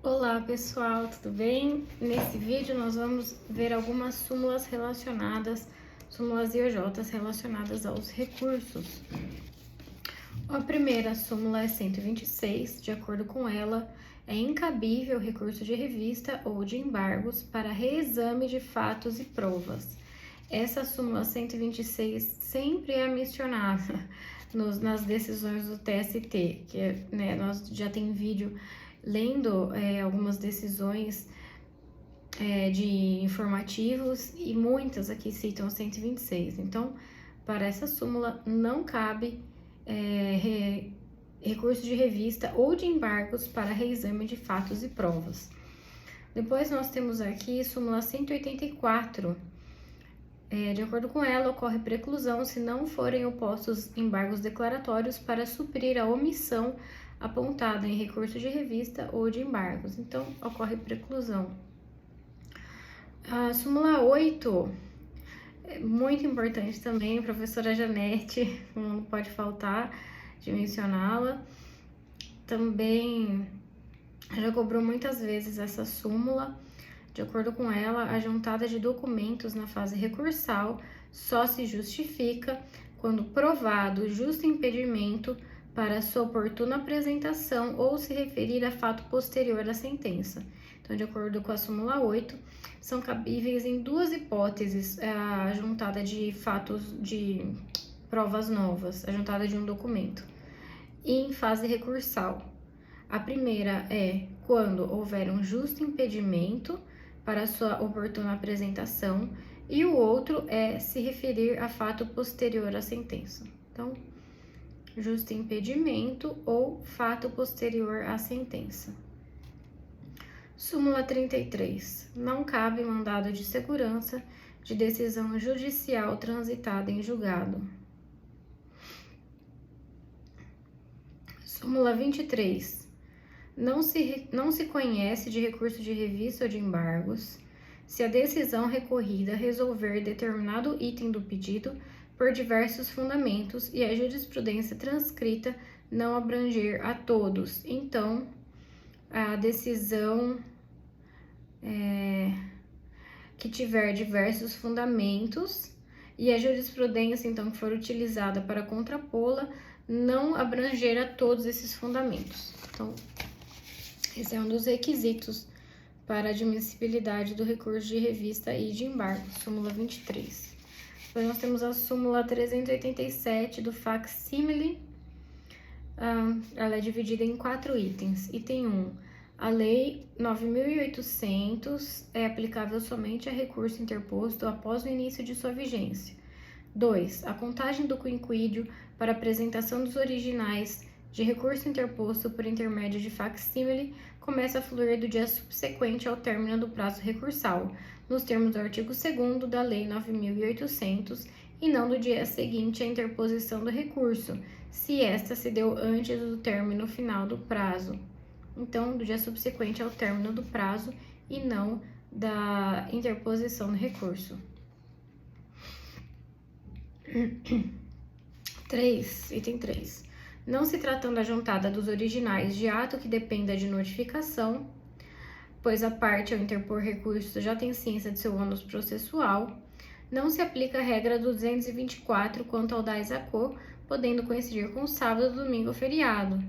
Olá pessoal, tudo bem? Nesse vídeo nós vamos ver algumas súmulas súmulas IOJs relacionadas aos recursos. A primeira súmula é 126, de acordo com ela, é incabível recurso de revista ou de embargos para reexame de fatos e provas. Essa súmula 126 sempre é mencionada nas decisões do TST, nós já tem vídeo lendo algumas decisões de informativos e muitas aqui citam 126. Então, para essa súmula não cabe recurso de revista ou de embargos para reexame de fatos e provas. Depois nós temos aqui súmula 184. De acordo com ela, ocorre preclusão se não forem opostos embargos declaratórios para suprir a omissão apontada em recurso de revista ou de embargos. Então, ocorre preclusão. A súmula 8 é muito importante também, professora Janete, não pode faltar de mencioná-la. Também já cobrou muitas vezes essa súmula. De acordo com ela, a juntada de documentos na fase recursal só se justifica quando provado o justo impedimento para sua oportuna apresentação ou se referir a fato posterior à sentença. Então, de acordo com a súmula 8, são cabíveis em duas hipóteses a juntada de fatos de provas novas, a juntada de um documento, em fase recursal. A primeira é quando houver um justo impedimento para sua oportuna apresentação, e o outro é se referir a fato posterior à sentença. Então, justo impedimento ou fato posterior à sentença. Súmula 33. Não cabe mandado de segurança de decisão judicial transitada em julgado. Súmula 23. Não se conhece de recurso de revista ou de embargos se a decisão recorrida resolver determinado item do pedido por diversos fundamentos e a jurisprudência transcrita não abranger a todos. Então, a decisão que tiver diversos fundamentos e a jurisprudência, então, que for utilizada para contrapô-la, não abranger a todos esses fundamentos. Então, esse é um dos requisitos para a admissibilidade do recurso de revista e de embargo, súmula 23. Depois nós temos a súmula 387 do facsímile. Ela é dividida em 4 itens. Item 1. A Lei 9.800 é aplicável somente a recurso interposto após o início de sua vigência. 2. A contagem do quinquídio para apresentação dos originais de recurso interposto por intermédio de facsímile começa a fluir do dia subsequente ao término do prazo recursal, nos termos do artigo 2º da Lei 9.800, e não do dia seguinte à interposição do recurso, se esta se deu antes do término final do prazo. Então, do dia subsequente ao término do prazo e não da interposição do recurso. 3. Item 3. Não se tratando a juntada dos originais de ato que dependa de notificação, pois a parte ao interpor recurso já tem ciência de seu ônus processual, não se aplica a regra do 224 quanto ao DAIS à quo, podendo coincidir com sábado, domingo ou feriado.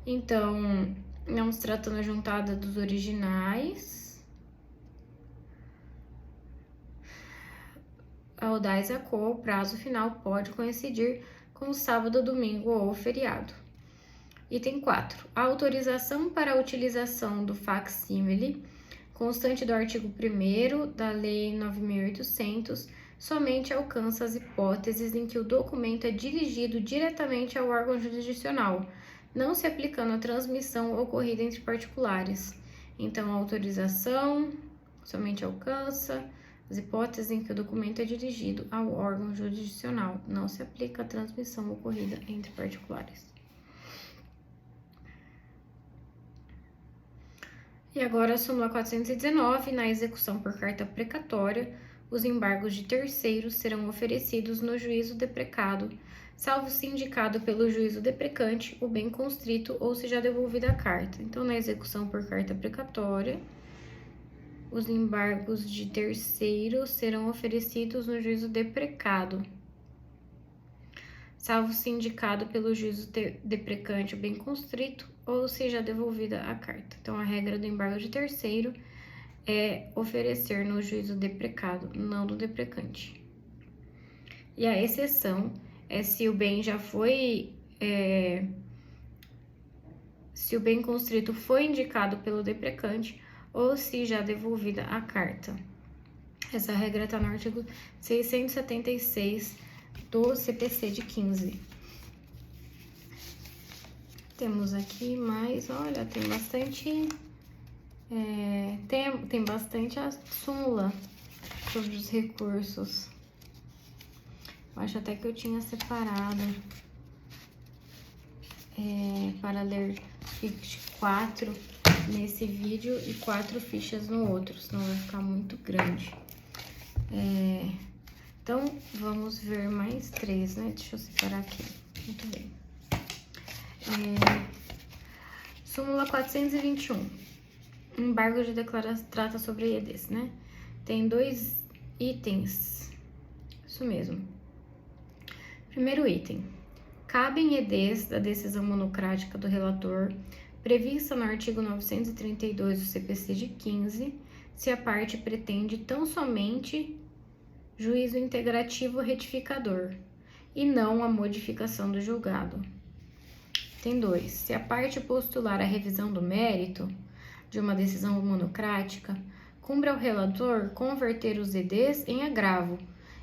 Então, não se tratando a juntada dos originais ao DAIS à quo, o prazo final pode coincidir com sábado, domingo ou feriado. Item 4. A autorização para a utilização do facsímile, constante do artigo 1º da Lei 9.800, somente alcança as hipóteses em que o documento é dirigido diretamente ao órgão jurisdicional, não se aplicando a transmissão ocorrida entre particulares. Então, a autorização somente alcança as hipóteses em que o documento é dirigido ao órgão jurisdicional, não se aplica a transmissão ocorrida entre particulares. E agora a súmula 419, na execução por carta precatória, os embargos de terceiros serão oferecidos no juízo deprecado salvo se indicado pelo juízo deprecante o bem constrito ou se já devolvida a carta. Então, na execução por carta precatória, os embargos de terceiro serão oferecidos no juízo deprecado, salvo se indicado pelo juízo deprecante o bem constrito ou seja devolvida a carta. Então, a regra do embargo de terceiro é oferecer no juízo deprecado, não do deprecante. E a exceção é se o bem já foi... se o bem constrito foi indicado pelo deprecante ou se já devolvida a carta. Essa regra está no artigo 676 do CPC de 15. Temos aqui mais, olha, tem bastante... tem bastante a súmula sobre os recursos. Acho até que eu tinha separado para ler 4 nesse vídeo e 4 fichas no outro, senão vai ficar muito grande. Então, vamos ver mais 3, né? Deixa eu separar aqui. Muito bem. Súmula 421. Embargo de declaração trata sobre EDs, né? Tem 2 itens. Isso mesmo. Primeiro item. Cabem EDs da decisão monocrática do relator, prevista no artigo 932 do CPC de 15, se a parte pretende tão somente juízo integrativo retificador, e não a modificação do julgado. Tem 2. Se a parte postular a revisão do mérito de uma decisão monocrática, cumpre ao relator converter os EDs em agravo,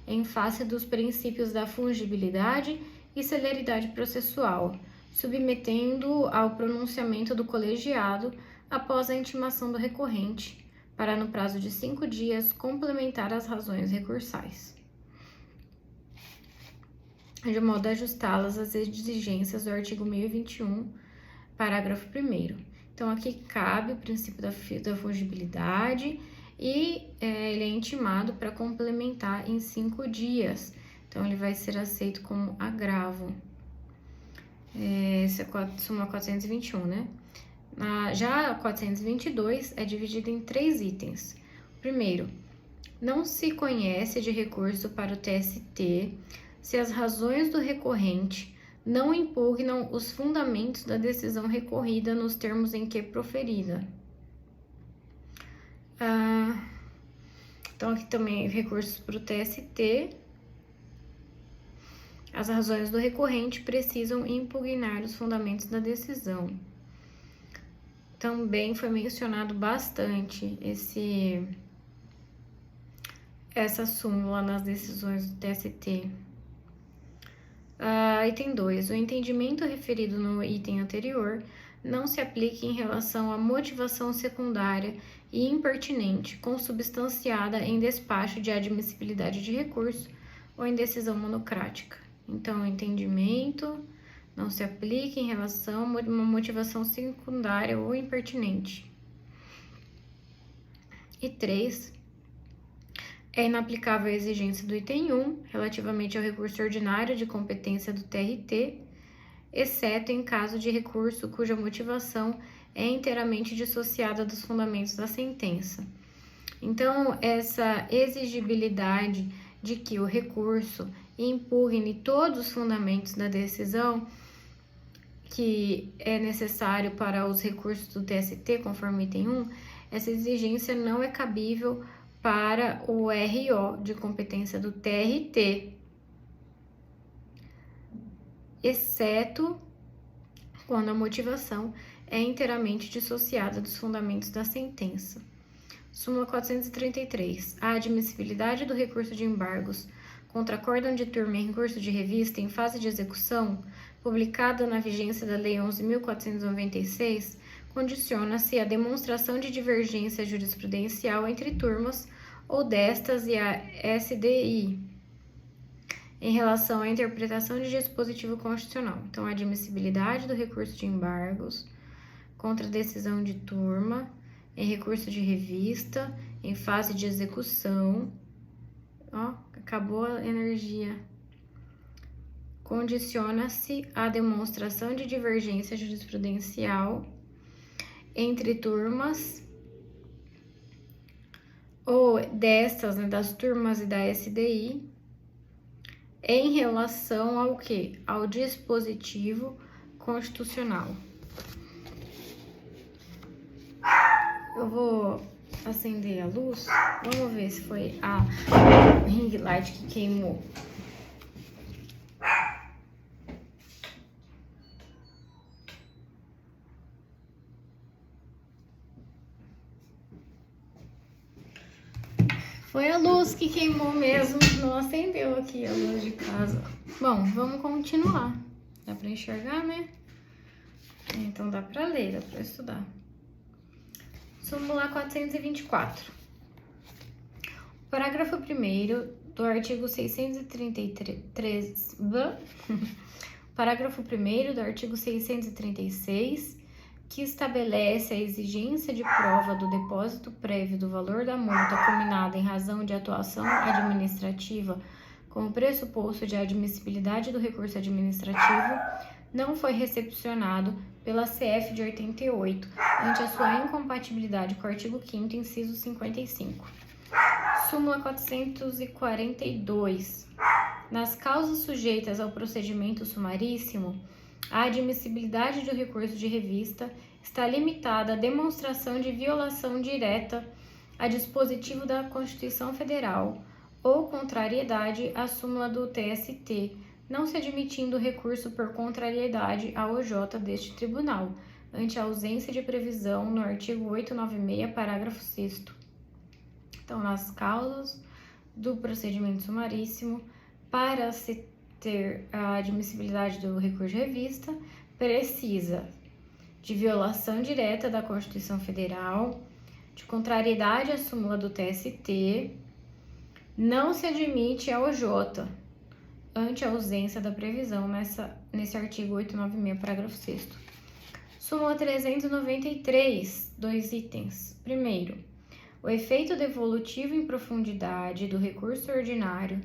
em face dos princípios da fungibilidade e celeridade processual, submetendo ao pronunciamento do colegiado após a intimação do recorrente, para no prazo de 5 dias complementar as razões recursais, de modo a ajustá-las às exigências do artigo 1021, parágrafo 1º. Então, aqui cabe o princípio da fungibilidade e ele é intimado para complementar em 5 dias. Então, ele vai ser aceito como agravo. Esse é a súmula 421, né? Já a 422 é dividida em 3 itens. Primeiro, não se conhece de recurso para o TST se as razões do recorrente não impugnam os fundamentos da decisão recorrida nos termos em que proferida. Então, aqui também recursos para o TST. As razões do recorrente precisam impugnar os fundamentos da decisão. Também foi mencionado bastante essa súmula nas decisões do TST. Item 2. O entendimento referido no item anterior não se aplica em relação à motivação secundária e impertinente consubstanciada em despacho de admissibilidade de recurso ou em decisão monocrática. Então, o entendimento não se aplica em relação a uma motivação secundária ou impertinente. E 3. É inaplicável a exigência do item 1, relativamente ao recurso ordinário de competência do TRT, exceto em caso de recurso cuja motivação é inteiramente dissociada dos fundamentos da sentença. Então, essa exigibilidade de que o recurso impugne todos os fundamentos da decisão que é necessário para os recursos do TST, conforme item 1, essa exigência não é cabível para o RO de competência do TRT, exceto quando a motivação é inteiramente dissociada dos fundamentos da sentença. Súmula 433. A admissibilidade do recurso de embargos contra acórdão de turma em recurso de revista em fase de execução, publicada na vigência da Lei 11.496, condiciona-se à demonstração de divergência jurisprudencial entre turmas ou destas e a SDI, em relação à interpretação de dispositivo constitucional. Então, a admissibilidade do recurso de embargos contra decisão de turma, em recurso de revista, em fase de execução. Ó, acabou a energia. condiciona-se à demonstração de divergência jurisprudencial entre turmas ou destas, né, das turmas e da SDI, em relação ao quê? Ao dispositivo constitucional. Eu vou acender a luz, vamos ver se foi a ring light que queimou. Foi a luz que queimou mesmo, não acendeu aqui a luz de casa. Bom, vamos continuar. Dá para enxergar, né? Então dá para ler, dá para estudar. Súmula 424. Parágrafo 1º do artigo 633... Parágrafo 1º do artigo 636, que estabelece a exigência de prova do depósito prévio do valor da multa combinada em razão de atuação administrativa como pressuposto de admissibilidade do recurso administrativo, não foi recepcionado pela CF de 88, ante a sua incompatibilidade com o artigo 5º, inciso 55. Súmula 442. Nas causas sujeitas ao procedimento sumaríssimo, a admissibilidade do recurso de revista está limitada à demonstração de violação direta a dispositivo da Constituição Federal ou contrariedade à súmula do TST, não se admitindo recurso por contrariedade à OJ deste tribunal, ante a ausência de previsão no artigo 896, parágrafo 6º. Então, nas causas do procedimento sumaríssimo, para se ter a admissibilidade do recurso de revista, precisa de violação direta da Constituição Federal, de contrariedade à súmula do TST, não se admite a OJ, ante a ausência da previsão nesse artigo 896, parágrafo 6º. Súmula 393, 2 itens. Primeiro, o efeito devolutivo em profundidade do recurso ordinário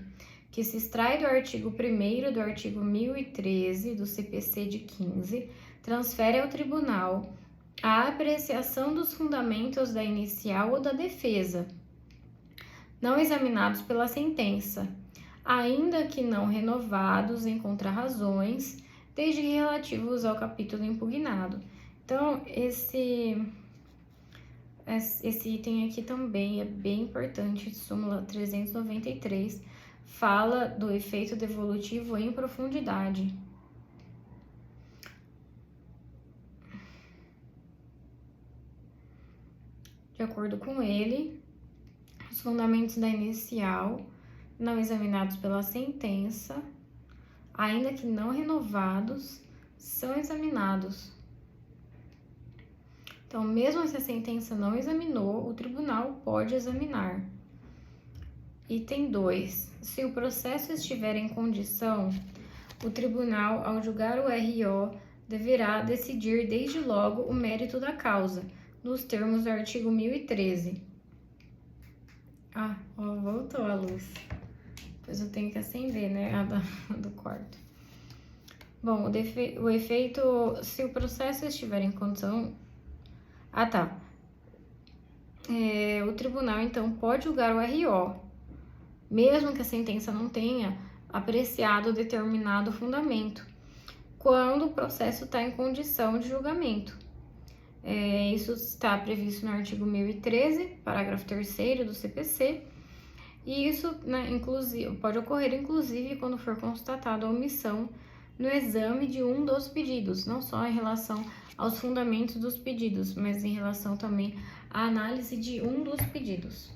que se extrai do artigo 1º do artigo 1013 do CPC de 15, transfere ao tribunal a apreciação dos fundamentos da inicial ou da defesa, não examinados pela sentença, ainda que não renovados em contrarrazões, desde que relativos ao capítulo impugnado. Então, esse item aqui também é bem importante, súmula 393, fala do efeito devolutivo em profundidade. De acordo com ele, os fundamentos da inicial, não examinados pela sentença, ainda que não renovados, são examinados. Então, mesmo se a sentença não examinou, o tribunal pode examinar. Item 2. Se o processo estiver em condição, o tribunal, ao julgar o RO, deverá decidir desde logo o mérito da causa, nos termos do artigo 1013. Voltou a luz. Depois eu tenho que acender, né, a do quarto. Bom, o efeito, se o processo estiver em condição... o tribunal, então, pode julgar o RO, mesmo que a sentença não tenha apreciado determinado fundamento, quando o processo está em condição de julgamento. Isso está previsto no artigo 1013, parágrafo 3º do CPC, e isso, né, pode ocorrer, inclusive, quando for constatada a omissão no exame de um dos pedidos, não só em relação aos fundamentos dos pedidos, mas em relação também à análise de um dos pedidos.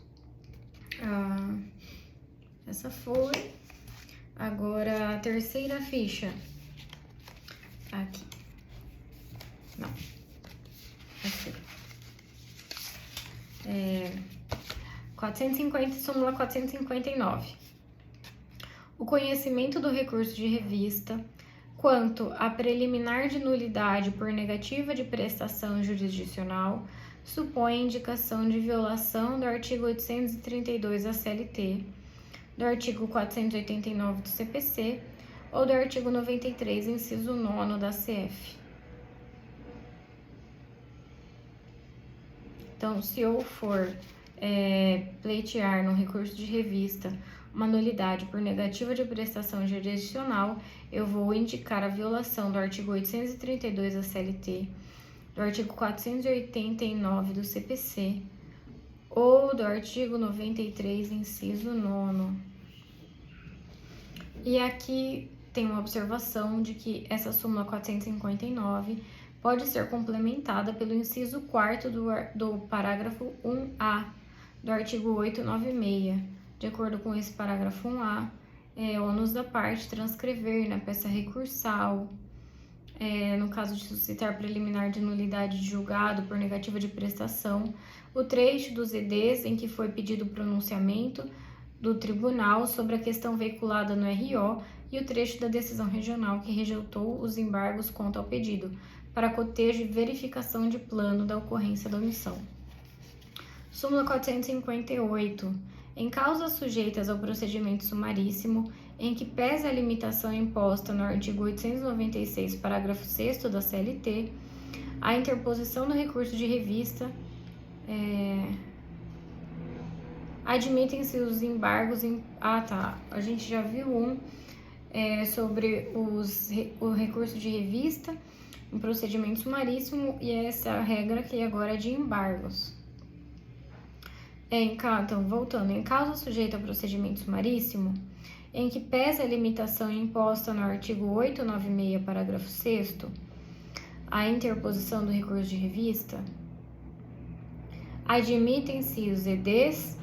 Essa foi. Agora, a terceira ficha. Aqui. Não. Aqui. 450, súmula 459. O conhecimento do recurso de revista quanto a preliminar de nulidade por negativa de prestação jurisdicional supõe indicação de violação do artigo 832 da CLT, do artigo 489 do CPC, ou do artigo 93, inciso 9 da CF. Então, se eu for pleitear no recurso de revista uma nulidade por negativa de prestação jurisdicional, eu vou indicar a violação do artigo 832 da CLT, do artigo 489 do CPC ou do artigo 93, inciso 9. E aqui tem uma observação de que essa súmula 459 pode ser complementada pelo inciso 4º do parágrafo 1A do artigo 896. De acordo com esse parágrafo 1A, é ônus da parte transcrever na peça recursal, no caso de suscitar preliminar de nulidade de julgado por negativa de prestação, o trecho dos EDs em que foi pedido o pronunciamento do tribunal sobre a questão veiculada no RO e o trecho da decisão regional que rejeitou os embargos quanto ao pedido, para cotejo e verificação de plano da ocorrência da omissão. Súmula 458. Em causas sujeitas ao procedimento sumaríssimo, em que pese a limitação imposta no artigo 896, parágrafo 6º da CLT, a interposição do recurso de revista admitem-se os embargos a gente já viu sobre o recurso de revista em procedimento sumaríssimo e essa regra aqui agora é de embargos. Então, voltando, em causa sujeita a procedimento sumaríssimo, em que pese a limitação imposta no artigo 896, parágrafo 6º, a interposição do recurso de revista, admitem-se os EDs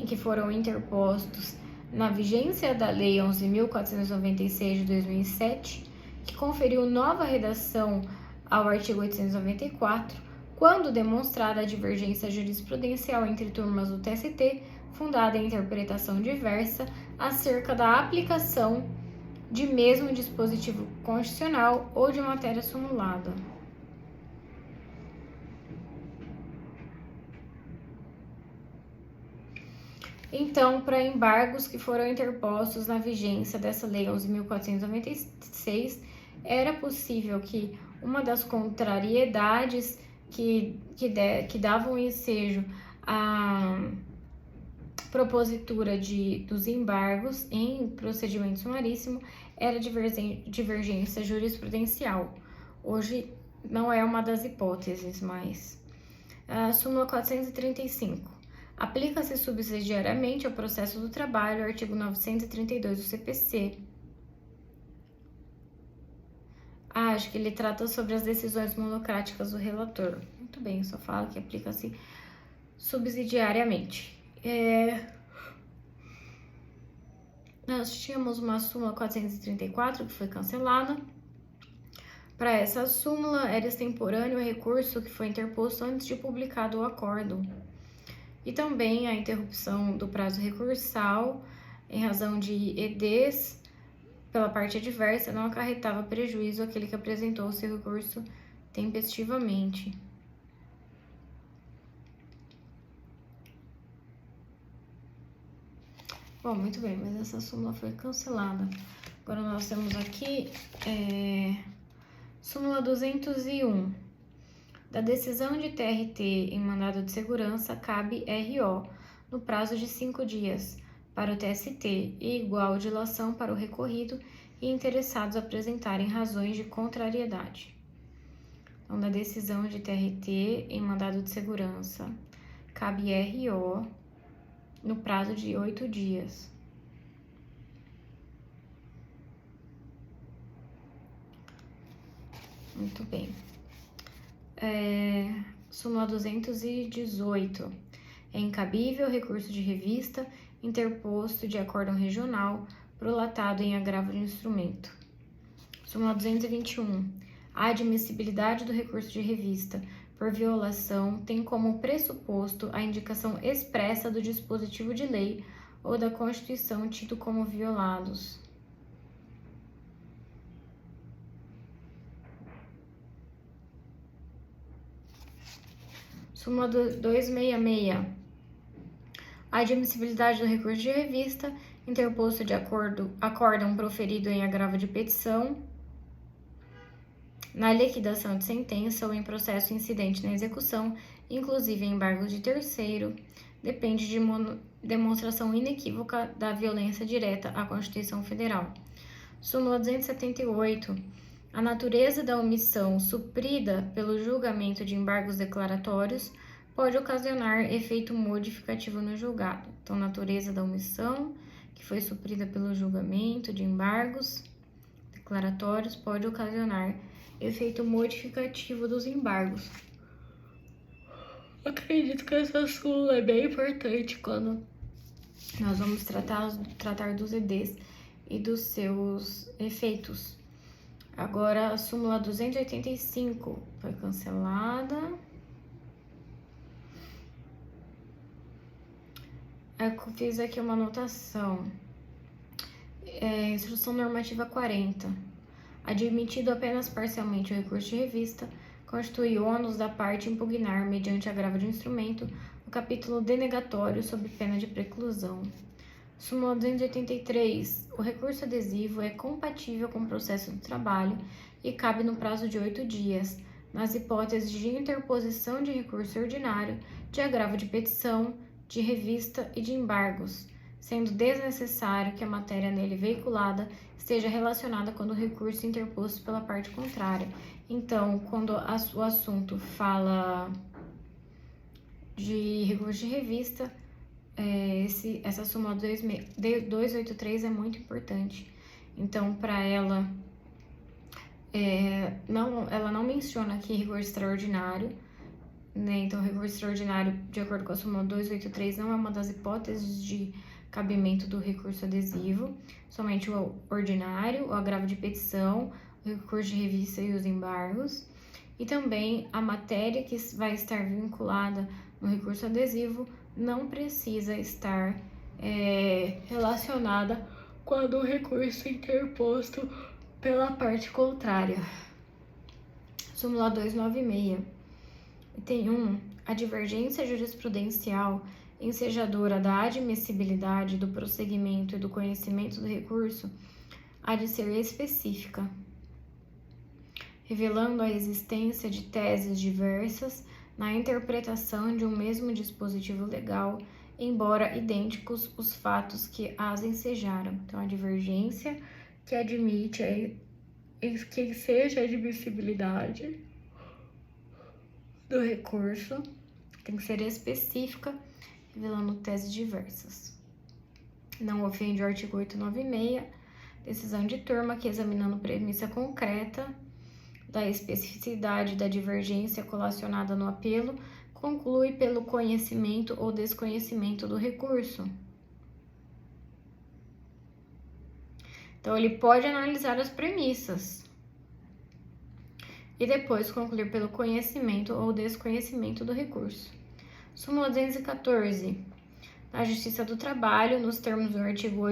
que foram interpostos na vigência da Lei 11.496 de 2007, que conferiu nova redação ao artigo 894, quando demonstrada a divergência jurisprudencial entre turmas do TST, fundada em interpretação diversa, acerca da aplicação de mesmo dispositivo constitucional ou de matéria sumulada. Então, para embargos que foram interpostos na vigência dessa Lei 11.496, era possível que uma das contrariedades que davam ensejo à propositura dos embargos em procedimento sumaríssimo era divergência jurisprudencial. Hoje não é uma das hipóteses, mas... Súmula 435. Aplica-se subsidiariamente ao processo do trabalho, artigo 932 do CPC. Acho que ele trata sobre as decisões monocráticas do relator. Muito bem, só fala que aplica-se subsidiariamente. Nós tínhamos uma súmula 434 que foi cancelada. Para essa súmula, era extemporâneo o recurso que foi interposto antes de publicado o acórdão. E também a interrupção do prazo recursal em razão de EDs pela parte adversa não acarretava prejuízo àquele que apresentou o seu recurso tempestivamente. Bom, muito bem, mas essa súmula foi cancelada. Agora nós temos aqui súmula 201. Da decisão de TRT em mandado de segurança, cabe RO no prazo de 5 dias para o TST e igual dilação para o recorrido e interessados apresentarem razões de contrariedade. Então, da decisão de TRT em mandado de segurança, cabe RO no prazo de 8 dias. Muito bem. Súmula 218. É incabível recurso de revista interposto de acórdão regional prolatado em agravo de instrumento. Súmula 221. A admissibilidade do recurso de revista por violação tem como pressuposto a indicação expressa do dispositivo de lei ou da Constituição tido como violados. Súmula 266. A admissibilidade do recurso de revista interposto de acórdão proferido em agravo de petição, na liquidação de sentença ou em processo incidente na execução, inclusive em embargos de terceiro, depende de demonstração inequívoca da violência direta à Constituição Federal. Súmula 278. A natureza da omissão suprida pelo julgamento de embargos declaratórios pode ocasionar efeito modificativo no julgado. Então, natureza da omissão, que foi suprida pelo julgamento de embargos declaratórios, pode ocasionar efeito modificativo dos embargos. Acredito que essa súmula é bem importante quando nós vamos tratar dos EDs e dos seus efeitos. Agora, a súmula 285 foi cancelada. Eu fiz aqui uma anotação. Instrução normativa 40. Admitido apenas parcialmente o recurso de revista, constitui ônus da parte impugnar, mediante agravo de instrumento, o capítulo denegatório sob pena de preclusão. Súmula 283. O recurso adesivo é compatível com o processo do trabalho e cabe no prazo de 8 dias, nas hipóteses de interposição de recurso ordinário, de agravo de petição, de revista e de embargos, sendo desnecessário que a matéria nele veiculada esteja relacionada quando o recurso interposto pela parte contrária. Então, quando o assunto fala de recurso de revista, essa súmula 283 é muito importante. Então, para ela, ela não menciona aqui recurso extraordinário, né? Então, recurso extraordinário, de acordo com a súmula 283, não é uma das hipóteses de cabimento do recurso adesivo, somente o ordinário, o agravo de petição, o recurso de revista e os embargos. E também a matéria que vai estar vinculada no recurso adesivo não precisa estar relacionada quando o recurso é interposto pela parte contrária. Súmula 296. Item 1. A divergência jurisprudencial ensejadora da admissibilidade do prosseguimento e do conhecimento do recurso há de ser específica, revelando a existência de teses diversas na interpretação de um mesmo dispositivo legal, embora idênticos os fatos que as ensejaram. Então, a divergência que admite que seja a admissibilidade do recurso tem que ser específica, revelando teses diversas. Não ofende o artigo 896, decisão de turma que, examinando premissa concreta da especificidade da divergência colacionada no apelo, conclui pelo conhecimento ou desconhecimento do recurso. Então, ele pode analisar as premissas e depois concluir pelo conhecimento ou desconhecimento do recurso. Súmula 214. Na Justiça do Trabalho, nos termos do artigo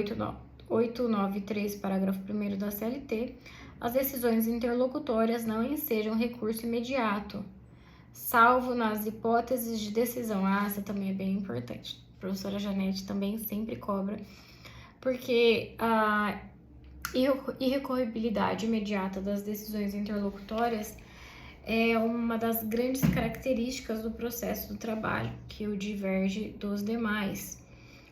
893, parágrafo 1º da CLT, as decisões interlocutórias não ensejam recurso imediato, salvo nas hipóteses de decisão. Essa também é bem importante. A professora Janete também sempre cobra, porque a irrecorribilidade imediata das decisões interlocutórias é uma das grandes características do processo do trabalho, que o diverge dos demais.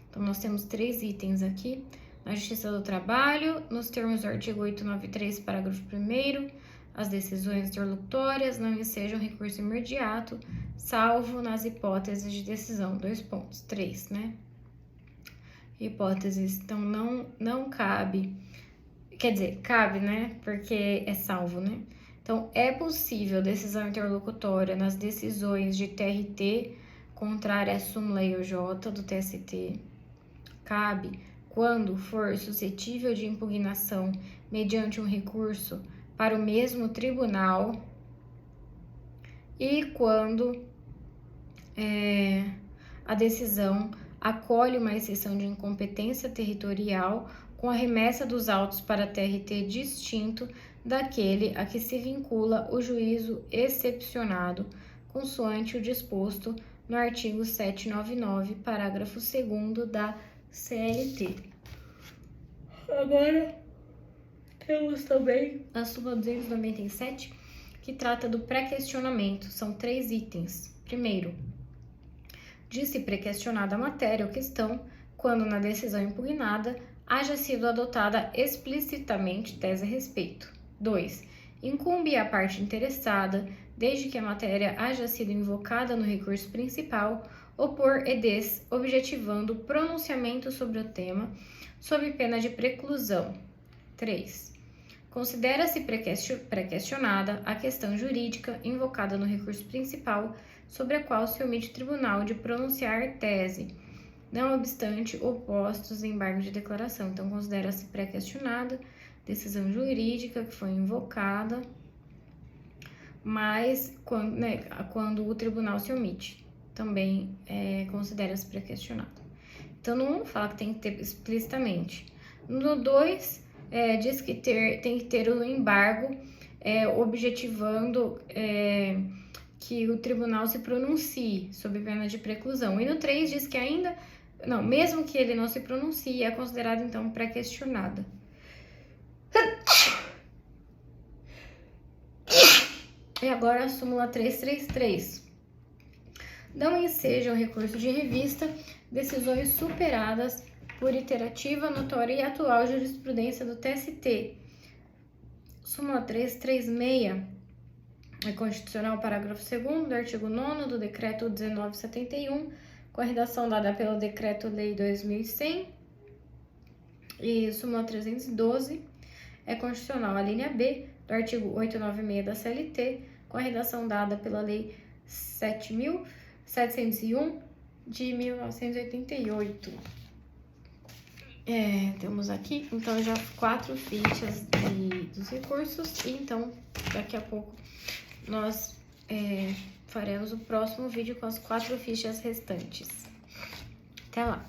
Então, nós temos 3 itens aqui. Na Justiça do Trabalho, nos termos do artigo 893, parágrafo 1º, as decisões interlocutórias não ensejam recurso imediato, salvo nas hipóteses de decisão. 2 pontos. 3, né? Hipóteses, então, não cabe. Quer dizer, cabe, né? Porque é salvo, né? Então, é possível decisão interlocutória nas decisões de TRT contrária à súmula IOJ do TST. Cabe quando for suscetível de impugnação mediante um recurso para o mesmo tribunal e quando a decisão acolhe uma exceção de incompetência territorial com a remessa dos autos para TRT distinto daquele a que se vincula o juízo excepcionado, consoante o disposto no artigo 799, parágrafo 2º da CLT. Agora temos também a súmula 297, que trata do pré-questionamento. São 3 itens. Primeiro, de-se pré-questionada a matéria ou questão quando na decisão impugnada haja sido adotada explicitamente tese a respeito. 2. Incumbe à parte interessada, desde que a matéria haja sido invocada no recurso principal, opor edes, objetivando o pronunciamento sobre o tema, sob pena de preclusão. 3. Considera-se pré-questionada a questão jurídica invocada no recurso principal, sobre a qual se omite o tribunal de pronunciar tese, não obstante opostos embargos de declaração. Então, considera-se pré-questionada decisão jurídica que foi invocada, mas quando o tribunal se omite, também considera-se pré-questionado. Então, no 1 fala que tem que ter explicitamente. No 2, diz que tem que ter o embargo objetivando que o tribunal se pronuncie sob pena de preclusão. E no 3 diz que mesmo que ele não se pronuncie, é considerado então pré-questionada. E agora a súmula 333. Não ensejam recurso de revista decisões superadas por iterativa, notória e atual jurisprudência do TST. Súmula 336 é constitucional, parágrafo 2º do artigo 9º do decreto 1971, com a redação dada pelo decreto-lei 2100. E súmula 312 é constitucional, a linha B do artigo 896 da CLT, com a redação dada pela lei 7.701 de 1988. Temos aqui, então, já 4 fichas dos recursos, e então, daqui a pouco, nós faremos o próximo vídeo com as 4 fichas restantes. Até lá!